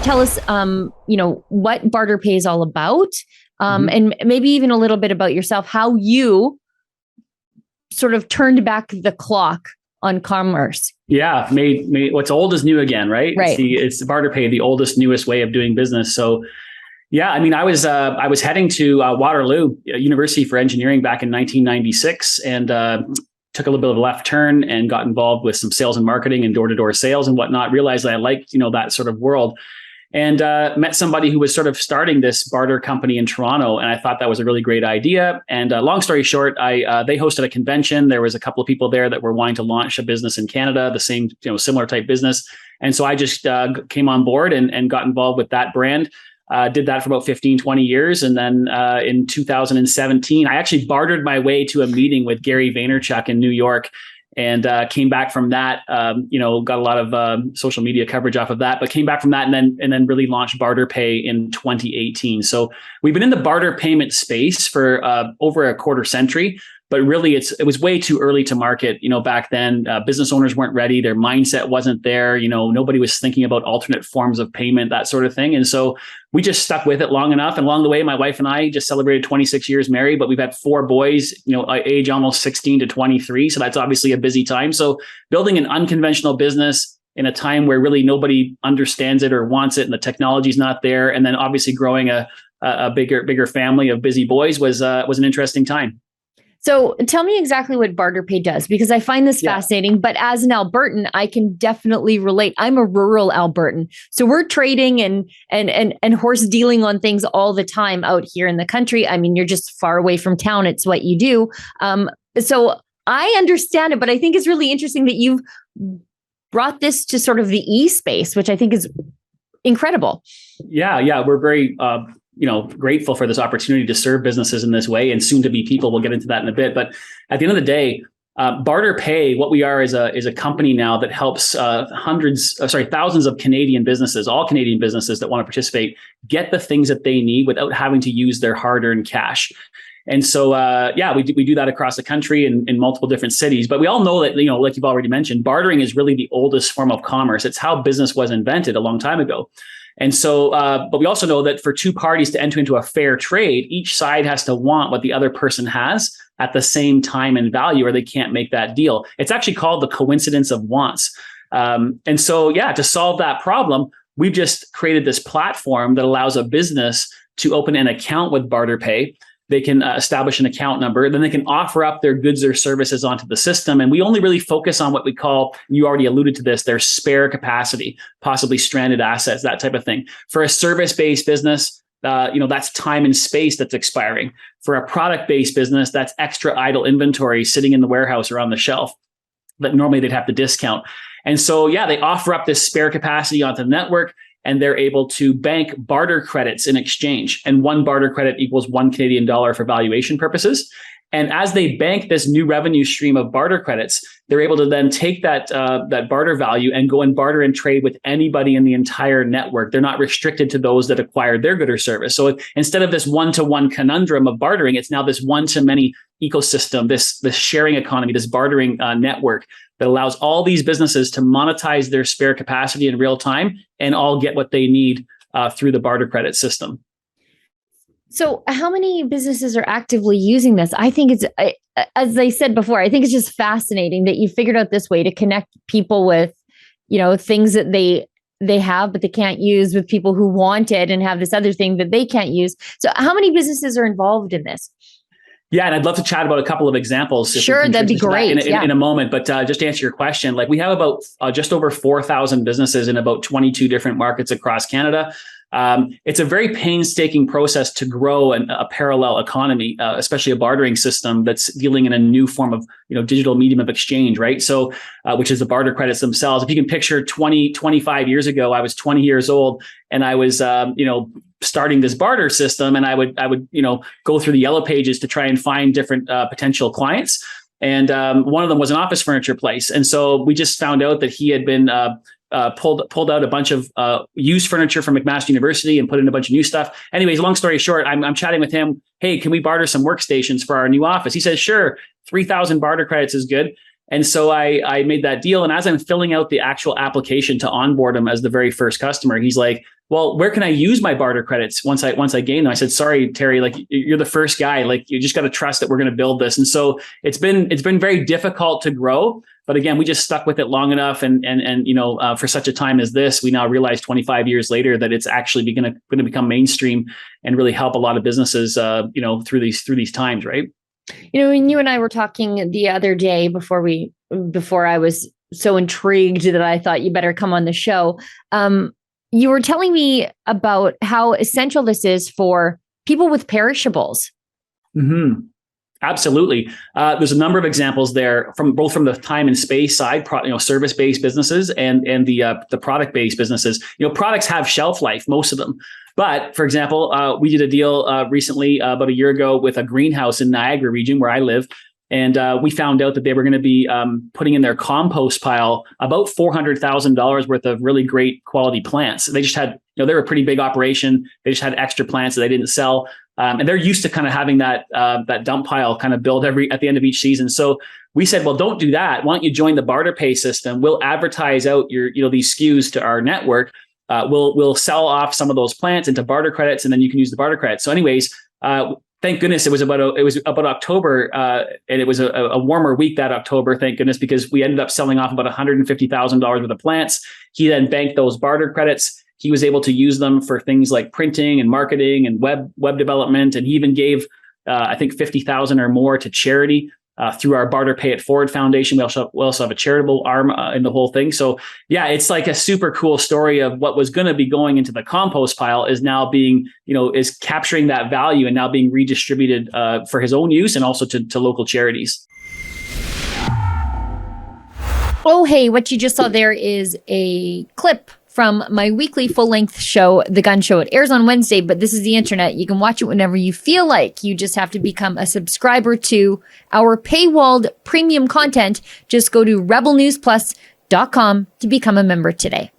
tell us, what Barter Pay is all about, and maybe even a little bit about yourself, how you sort of turned back the clock on commerce. Yeah, made what's old is new again, right? Right. It's the Barter Pay, the oldest, newest way of doing business. So, yeah, I mean, I was heading to Waterloo University for engineering back in 1996, and took a little bit of a left turn and got involved with some sales and marketing and door-to-door sales and whatnot. Realized that I liked that sort of world. And met somebody who was sort of starting this barter company in Toronto, and I thought that was a really great idea. And long story short, they hosted a convention. There was a couple of people there that were wanting to launch a business in Canada, the same similar type business. And so I just came on board and got involved with that brand. Did that for about 15, 20 years. And then in 2017, I actually bartered my way to a meeting with Gary Vaynerchuk in New York. And came back from that, got a lot of social media coverage off of that, but came back from that and then really launched Barter Pay in 2018. So we've been in the barter payment space for over a quarter century, but really it was way too early to market. Back then, business owners weren't ready. Their mindset wasn't there. Nobody was thinking about alternate forms of payment, that sort of thing. And so we just stuck with it long enough. And along the way, my wife and I just celebrated 26 years married, but we've had 4 boys, age almost 16 to 23. So that's obviously a busy time. So building an unconventional business in a time where really nobody understands it or wants it and the technology's not there. And then obviously growing a bigger family of busy boys was an interesting time. So tell me exactly what Barter Pay does, because I find this fascinating, but as an Albertan, I can definitely relate. I'm a rural Albertan. So we're trading and horse dealing on things all the time out here in the country. I mean, you're just far away from town. It's what you do. So I understand it, but I think it's really interesting that you've brought this to sort of the e-space, which I think is incredible. Yeah. We're very, grateful for this opportunity to serve businesses in this way and soon to be people. We'll get into that in a bit. But at the end of the day, Barter Pay, what we are is a company now that helps thousands of Canadian businesses, all Canadian businesses that want to participate, get the things that they need without having to use their hard-earned cash. And so, we do that across the country in multiple different cities. But we all know that, like you've already mentioned, bartering is really the oldest form of commerce. It's how business was invented a long time ago. And so, but we also know that for two parties to enter into a fair trade, each side has to want what the other person has at the same time and value, or they can't make that deal. It's actually called the coincidence of wants. And so, to solve that problem, we've just created this platform that allows a business to open an account with Barter Pay. They can establish an account number, then they can offer up their goods or services onto the system. And we only really focus on what we call, you already alluded to this, their spare capacity, possibly stranded assets, that type of thing. For a service-based business, that's time and space that's expiring. For a product-based business, that's extra idle inventory sitting in the warehouse or on the shelf that normally they'd have to discount. And so, they offer up this spare capacity onto the network, and they're able to bank barter credits in exchange. And one barter credit equals $1 Canadian for valuation purposes. And as they bank this new revenue stream of barter credits, they're able to then take that barter value and go and barter and trade with anybody in the entire network. They're not restricted to those that acquired their good or service. So instead of this one-to-one conundrum of bartering, it's now this one-to-many ecosystem, this sharing economy, this bartering network that allows all these businesses to monetize their spare capacity in real time and all get what they need through the barter credit system. So how many businesses are actively using this? I think it's, as I said before, I think it's just fascinating that you figured out this way to connect people with, things that they have, but they can't use, with people who want it and have this other thing that they can't use. So how many businesses are involved in this? Yeah, and I'd love to chat about a couple of examples. Sure, that'd be great. In a moment, but just to answer your question, we have about just over 4,000 businesses in about 22 different markets across Canada. It's a very painstaking process to grow a parallel economy, especially a bartering system that's dealing in a new form of digital medium of exchange, right? So, which is the barter credits themselves. If you can picture 25 years ago, I was 20 years old and I was starting this barter system, and I would go through the yellow pages to try and find different potential clients. And one of them was an office furniture place, and so we just found out that he had been pulled out a bunch of used furniture from McMaster University and put in a bunch of new stuff. Anyways, long story short, I'm chatting with him. Hey, can we barter some workstations for our new office? He says, sure, 3,000 barter credits is good. And so I made that deal. And as I'm filling out the actual application to onboard him as the very first customer, he's like, well, where can I use my barter credits once I gain them? I said, sorry, Terry, like you're the first guy. Like you just got to trust that we're going to build this. And so it's been very difficult to grow. But again, we just stuck with it long enough. And for such a time as this, we now realize 25 years later that it's actually going to become mainstream and really help a lot of businesses, through these times, right? And you and I were talking the other day before I was so intrigued that I thought you better come on the show. You were telling me about how essential this is for people with perishables. Mm-hmm. Absolutely. There's a number of examples there from both from the time and space side, service-based businesses and the product-based businesses. Products have shelf life, most of them. But for example, we did a deal recently about a year ago with a greenhouse in Niagara region where I live. And we found out that they were going to be putting in their compost pile about $400,000 worth of really great quality plants. They just had, they were a pretty big operation. They just had extra plants that they didn't sell. And they're used to kind of having that dump pile kind of build at the end of each season. So we said, well, don't do that. Why don't you join the barter pay system? We'll advertise out these SKUs to our network. We'll sell off some of those plants into barter credits, and then you can use the barter credits. So anyways, thank goodness it was about October, and it was a warmer week that October. Thank goodness, because we ended up selling off about $150,000 worth of plants. He then banked those barter credits. He was able to use them for things like printing and marketing and web development, and he even gave I think $50,000 or more to charity through our Barter Pay It Forward Foundation. We also have a charitable arm in the whole thing. So yeah, it's like a super cool story of what was going to be going into the compost pile is now being, is capturing that value and now being redistributed for his own use and also to local charities. Oh, hey, what you just saw there is a clip from my weekly full-length show, The Gun Show. It airs on Wednesday, but this is the internet. You can watch it whenever you feel like. You just have to become a subscriber to our paywalled premium content. Just go to rebelnewsplus.com to become a member today.